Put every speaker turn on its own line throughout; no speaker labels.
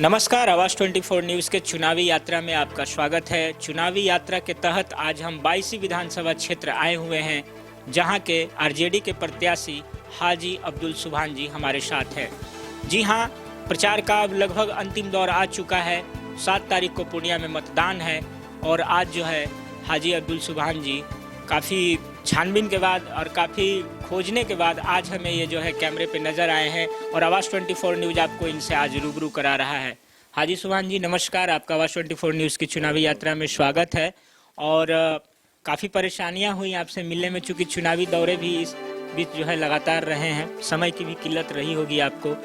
नमस्कार, आवाज 24 न्यूज़ के चुनावी यात्रा में आपका स्वागत है। चुनावी यात्रा के तहत आज हम 22 विधानसभा क्षेत्र आए हुए हैं, जहां के आरजेडी के प्रत्याशी हाजी अब्दुल सुभान जी हमारे साथ हैं। जी हां, प्रचार का अब लगभग अंतिम दौर आ चुका है। 7 तारीख को पूर्णिया में मतदान है और आज जो है हाजी अब्दुल सुभान जी काफ़ी छानबीन के बाद और काफ़ी खोजने के बाद आज हमें ये जो है कैमरे पे नज़र आए हैं और आवाज़ 24 न्यूज़ आपको इनसे आज रूबरू करा रहा है। हाजी सुभान जी नमस्कार, आपका आवाज़ 24 न्यूज़ की चुनावी यात्रा में स्वागत है। और काफ़ी परेशानियां हुई आपसे मिलने में, चूँकि चुनावी दौरे भी इस बीच जो है लगातार रहे हैं, समय की भी किल्लत रही होगी आपको।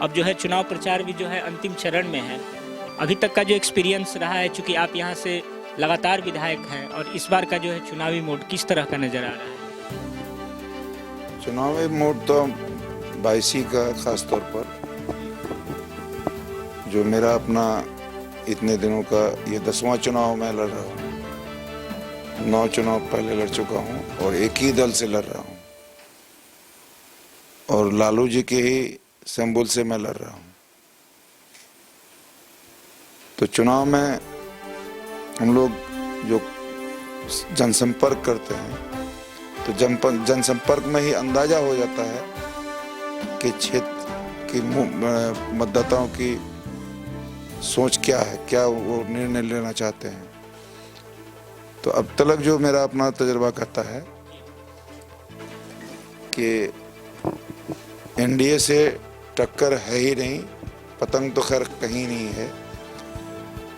अब जो है चुनाव प्रचार भी जो है अंतिम चरण में है। अभी तक का जो एक्सपीरियंस रहा है, चूँकि आप यहाँ से लगातार विधायक हैं, और इस बार का जो है चुनावी मोड किस तरह का नज़र आ रहा है?
चुनावी मोड तो 22 का खास तौर पर, जो मेरा अपना इतने दिनों का ये 10वां चुनाव मैं लड़ रहा हूँ। 9 चुनाव पहले लड़ चुका हूँ और एक ही दल से लड़ रहा हूँ, और लालू जी के ही सिंबल से मैं लड़ रहा हूँ। तो चुनाव में हम लोग जो जनसंपर्क करते हैं, तो जनसंपर्क में ही अंदाजा हो जाता है कि क्षेत्र की मतदाताओं की सोच क्या है, क्या वो निर्णय लेना चाहते हैं। तो अब तक जो मेरा अपना तजुर्बा कहता है कि एनडीए से टक्कर है ही नहीं, पतंग तो खैर कहीं नहीं है।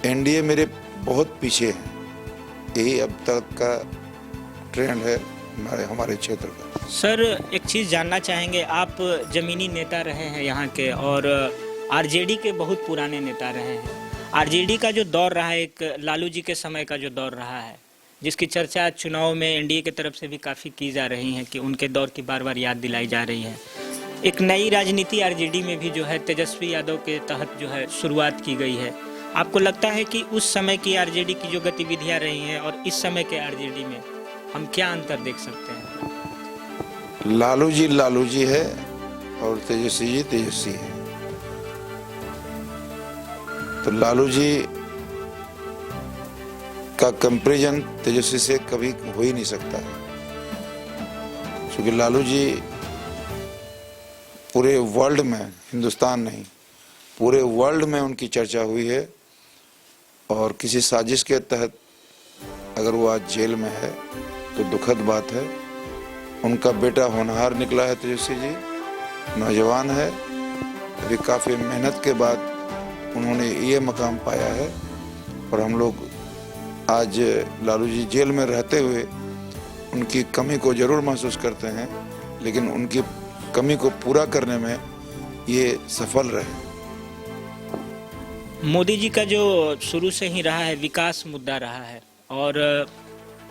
एनडीए मेरे बहुत पीछे है, यही अब तक का ट्रेंड है हमारे क्षेत्र का।
सर, एक चीज़ जानना चाहेंगे, आप जमीनी नेता रहे हैं यहाँ के और आरजेडी के बहुत पुराने नेता रहे हैं। आरजेडी का जो दौर रहा है, एक लालू जी के समय का जो दौर रहा है, जिसकी चर्चा चुनाव में एनडीए की तरफ से भी काफ़ी की जा रही है कि उनके दौर की बार बार याद दिलाई जा रही है। एक नई राजनीति आरजेडी में भी जो है तेजस्वी यादव के तहत जो है शुरुआत की गई है। आपको लगता है कि उस समय की आरजेडी की जो गतिविधियां रही हैं और इस समय के आरजेडी में हम क्या अंतर देख सकते हैं?
लालू जी है और तेजस्वी जी तेजस्वी है। तो लालू जी का कंपैरिजन तेजस्वी से कभी हो ही नहीं सकता है, क्योंकि लालू जी पूरे वर्ल्ड में, हिंदुस्तान नहीं पूरे वर्ल्ड में उनकी चर्चा हुई है, और किसी साजिश के तहत अगर वो आज जेल में है तो दुखद बात है। उनका बेटा होनहार निकला है, तेजस्वी जी नौजवान है, अभी काफ़ी मेहनत के बाद उन्होंने ये मकाम पाया है। और हम लोग आज लालू जी जेल में रहते हुए उनकी कमी को ज़रूर महसूस करते हैं, लेकिन उनकी कमी को पूरा करने में ये सफल रहे।
मोदी जी का जो शुरू से ही रहा है विकास मुद्दा रहा है, और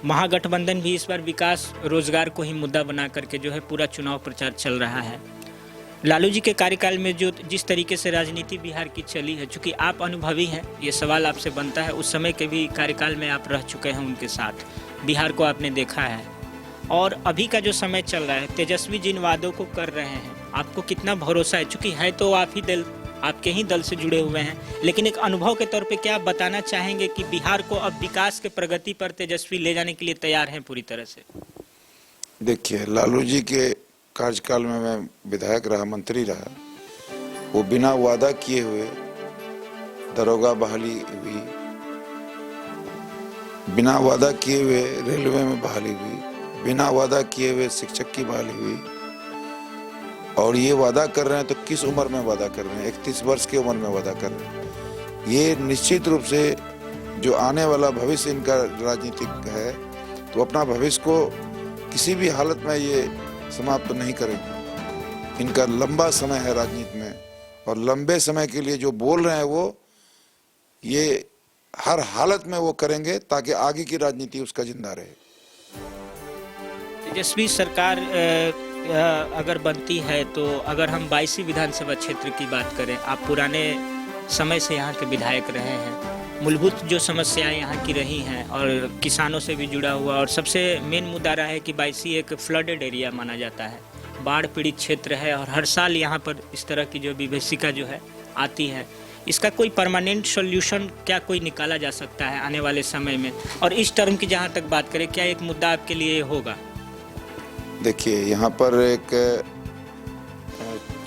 महागठबंधन भी इस बार विकास रोजगार को ही मुद्दा बना करके जो है पूरा चुनाव प्रचार चल रहा है। लालू जी के कार्यकाल में जो जिस तरीके से राजनीति बिहार की चली है, चूँकि आप अनुभवी हैं, ये सवाल आपसे बनता है, उस समय के भी कार्यकाल में आप रह चुके हैं उनके साथ, बिहार को आपने देखा है। और अभी का जो समय चल रहा है, तेजस्वी जिन वादों को कर रहे हैं, आपको कितना भरोसा है? चूँकि है तो आपके ही दल से जुड़े हुए हैं, लेकिन एक अनुभव के तौर पे क्या आप बताना चाहेंगे कि बिहार को अब विकास के प्रगति पर तेजस्वी ले जाने के लिए तैयार हैं पूरी तरह से?
देखिए, लालू जी के कार्यकाल में मैं विधायक रहा, मंत्री रहा, वो बिना वादा किए हुए दरोगा बहाली हुई, बिना वादा किए हुए रेलवे में बहाली हुई, बिना वादा किए हुए शिक्षक की बहाली हुई। और ये वादा कर रहे हैं तो किस उम्र में वादा कर रहे हैं? 31 वर्ष की उम्र में वादा कर रहे हैं। ये निश्चित रूप से जो आने वाला भविष्य इनका राजनीतिक है, तो अपना भविष्य को किसी भी हालत में ये समाप्त नहीं करेंगे। इनका लंबा समय है राजनीति में, और लंबे समय के लिए जो बोल रहे हैं वो ये हर हालत में वो करेंगे, ताकि आगे की राजनीति उसका जिंदा रहे।
तेजस्वी सरकार अगर बनती है, तो अगर हम 22 विधानसभा क्षेत्र की बात करें, आप पुराने समय से यहाँ के विधायक रहे हैं, मूलभूत जो समस्याएं यहाँ की रही हैं और किसानों से भी जुड़ा हुआ, और सबसे मेन मुद्दा रहा है कि 22 एक फ्लडेड एरिया माना जाता है, बाढ़ पीड़ित क्षेत्र है, और हर साल यहाँ पर इस तरह की जो विभीषिका जो है आती है। इसका कोई परमानेंट सॉल्यूशन क्या कोई निकाला जा सकता है आने वाले समय में? और इस टर्म की जहाँ तक बात करें, क्या एक मुद्दा आपके लिए होगा?
देखिए, यहाँ पर एक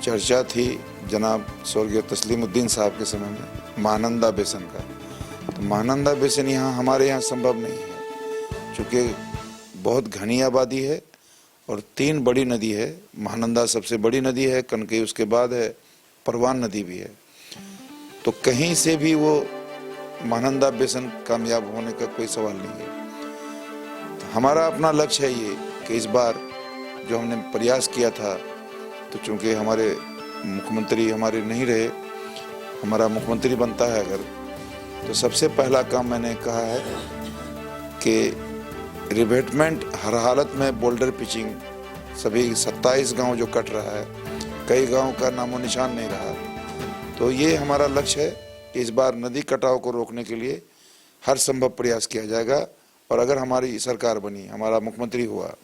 चर्चा थी जनाब स्वर्गीय तस्लीमुद्दीन साहब के समय में महानंदा बेसिन का। तो महानंदा बेसिन हमारे यहाँ संभव नहीं है, चूँकि बहुत घनी आबादी है और 3 बड़ी नदी है। महानंदा सबसे बड़ी नदी है, कनकई उसके बाद है, परवान नदी भी है। तो कहीं से भी वो महानंदा बेसिन कामयाब होने का कोई सवाल नहीं है। तो हमारा अपना लक्ष्य है ये कि इस बार जो हमने प्रयास किया था, तो चूँकि हमारे मुख्यमंत्री हमारे नहीं रहे, हमारा मुख्यमंत्री बनता है अगर, तो सबसे पहला काम मैंने कहा है कि रिवेटमेंट हर हालत में, बोल्डर पिचिंग, सभी 27 गांव जो कट रहा है, कई गांव का नामो निशान नहीं रहा। तो ये हमारा लक्ष्य है कि इस बार नदी कटाव को रोकने के लिए हर संभव प्रयास किया जाएगा। और अगर हमारी सरकार बनी, हमारा मुख्यमंत्री हुआ,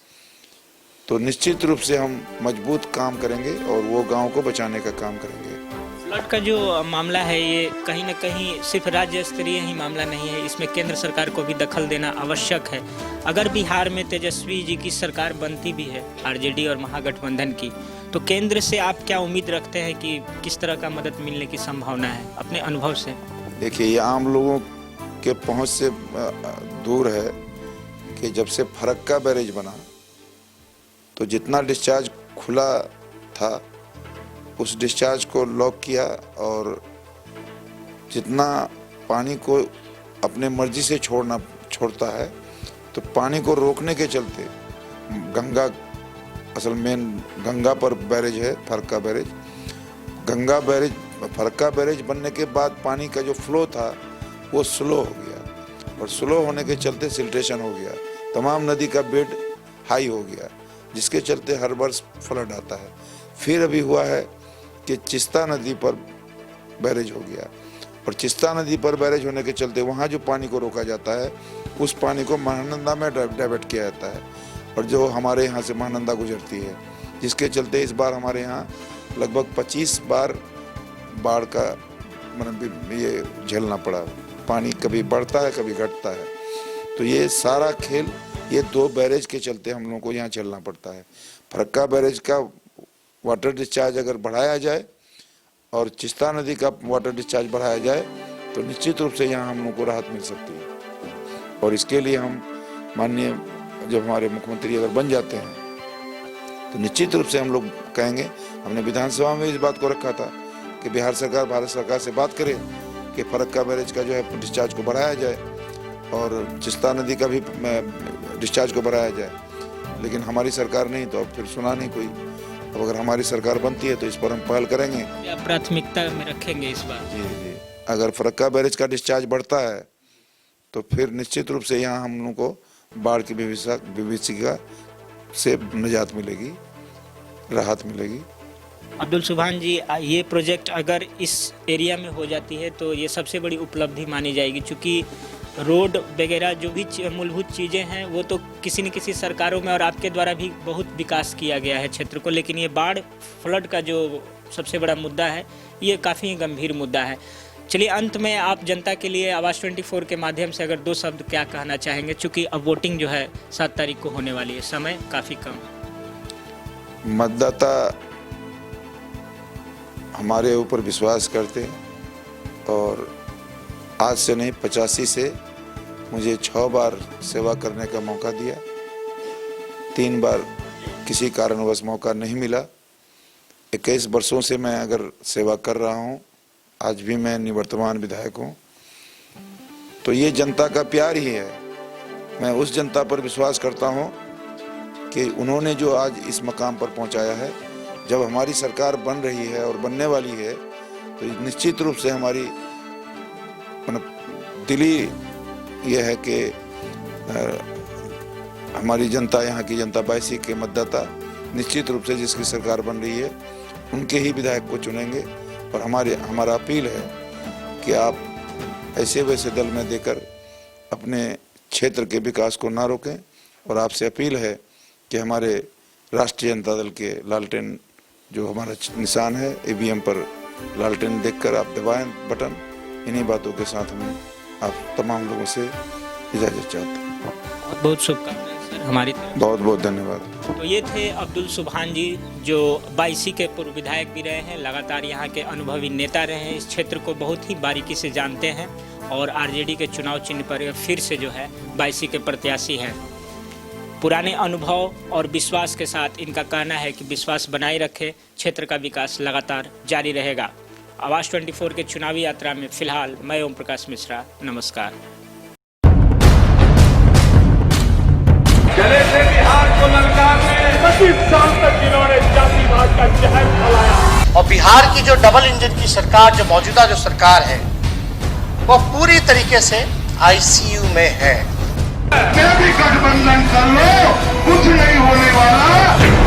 तो निश्चित रूप से हम मजबूत काम करेंगे और वो गांव को बचाने का काम करेंगे।
फ्लड का जो मामला है, ये कहीं न कहीं सिर्फ राज्य स्तरीय ही मामला नहीं है, इसमें केंद्र सरकार को भी दखल देना आवश्यक है। अगर बिहार में तेजस्वी जी की सरकार बनती भी है, आरजेडी और महागठबंधन की, तो केंद्र से आप क्या उम्मीद रखते हैं कि किस तरह का मदद मिलने की संभावना है अपने अनुभव से?
देखिए, ये आम लोगों के पहुंच से दूर है कि जब से फरक्का बैरेज बना, तो जितना डिस्चार्ज खुला था उस डिस्चार्ज को लॉक किया, और जितना पानी को अपने मर्जी से छोड़ता है, तो पानी को रोकने के चलते गंगा, असल मेन गंगा पर बैरेज है फरक्का बैरेज। फरक्का बैरेज बनने के बाद पानी का जो फ्लो था वो स्लो हो गया, और स्लो होने के चलते सिल्टेशन हो गया, तमाम नदी का बेड हाई हो गया, जिसके चलते हर वर्ष फ्लड आता है। फिर अभी हुआ है कि चिस्ता नदी पर बैरेज हो गया, और चिस्ता नदी पर बैरेज होने के चलते वहाँ जो पानी को रोका जाता है, उस पानी को महानंदा में डाइवर्ट किया जाता है, और जो हमारे यहाँ से महानंदा गुजरती है, जिसके चलते इस बार हमारे यहाँ लगभग 25 बार बाढ़ का मतलब ये झेलना पड़ा। पानी कभी बढ़ता है, कभी घटता है। तो ये सारा खेल ये 2 बैरेज के चलते हम लोगों को यहाँ झेलना पड़ता है। फरक्का बैरेज का वाटर डिस्चार्ज अगर बढ़ाया जाए और चिस्ता नदी का वाटर डिस्चार्ज बढ़ाया जाए, तो निश्चित रूप से यहाँ हम लोगों को राहत मिल सकती है। और इसके लिए हम माननीय जब हमारे मुख्यमंत्री अगर बन जाते हैं, तो निश्चित रूप से हम लोग कहेंगे, हमने विधानसभा में इस बात को रखा था कि बिहार सरकार भारत सरकार से बात करे कि फरक्का बैरेज का जो है डिस्चार्ज को बढ़ाया जाए और चिस्ता नदी का भी डिस्चार्ज को बढ़ाया जाए। लेकिन हमारी सरकार नहीं, तो अब फिर सुना नहीं कोई। अब अगर हमारी सरकार बनती है तो इस पर हम पहल करेंगे,
प्राथमिकता में रखेंगे इस बार।
जी। अगर फरक्का बैरेज का डिस्चार्ज बढ़ता है तो फिर निश्चित रूप से यहाँ हम लोगों को बाढ़ की विभीषिका से निजात मिलेगी, राहत मिलेगी।
अब्दुल सुभान जी, ये प्रोजेक्ट अगर इस एरिया में हो जाती है तो ये सबसे बड़ी उपलब्धि मानी जाएगी, क्योंकि रोड वगैरह जो भी मूलभूत चीज़ें हैं वो तो किसी न किसी सरकारों में और आपके द्वारा भी बहुत विकास किया गया है क्षेत्र को, लेकिन ये बाढ़ फ्लड का जो सबसे बड़ा मुद्दा है, ये काफ़ी गंभीर मुद्दा है। चलिए, अंत में आप जनता के लिए आवाज़ 24 के माध्यम से अगर 2 शब्द क्या कहना चाहेंगे, चूँकि अब वोटिंग जो है 7 तारीख को होने वाली है, समय काफ़ी कम है।
मतदाता हमारे ऊपर विश्वास करते हैं, और आज से नहीं 85 से मुझे 6 बार सेवा करने का मौका दिया। 3 बार किसी कारणवश मौका नहीं मिला। 21 वर्षों से मैं अगर सेवा कर रहा हूँ, आज भी मैं निवर्तमान विधायक हूँ, तो ये जनता का प्यार ही है। मैं उस जनता पर विश्वास करता हूँ कि उन्होंने जो आज इस मकाम पर पहुँचाया है। जब हमारी सरकार बन रही है और बनने वाली है, तो निश्चित रूप से हमारी दिली यह है कि हमारी जनता, यहाँ की जनता, 82 के मतदाता निश्चित रूप से जिसकी सरकार बन रही है उनके ही विधायक को चुनेंगे। और हमारा अपील है कि आप ऐसे वैसे दल में देकर अपने क्षेत्र के विकास को ना रोकें, और आपसे अपील है कि हमारे राष्ट्रीय जनता दल के लालटेन जो हमारा निशान है, ईवीएम पर लालटेन देखकर आप दबाएं बटन। इन्हीं बातों के साथ हम आप तमाम लोगों से इजाज़त चाहते हैं।
बहुत बहुत शुभकामनाएं सर हमारी तरफ।
बहुत बहुत धन्यवाद।
तो ये थे अब्दुल सुबहान जी, जो बायसी के पूर्व विधायक भी रहे हैं, लगातार यहाँ के अनुभवी नेता रहे हैं, इस क्षेत्र को बहुत ही बारीकी से जानते हैं और आरजेडी के चुनाव चिन्ह पर फिर से जो है बायसी के प्रत्याशी हैं। पुराने अनुभव और विश्वास के साथ इनका कहना है कि विश्वास बनाए रखे, क्षेत्र का विकास लगातार जारी रहेगा। आवाज 24 के चुनावी यात्रा में फिलहाल मैं ओम प्रकाश मिश्रा, नमस्कार।
चले थे बिहार को ललकारने, 25 साल तक जिन्होंने जातिवाद का जहर फैलाया।
और बिहार की जो डबल इंजन की सरकार, जो मौजूदा जो सरकार है, वो पूरी तरीके से आईसीयू में है।
भी गठबंधन कर लो, कुछ नहीं होने वाला।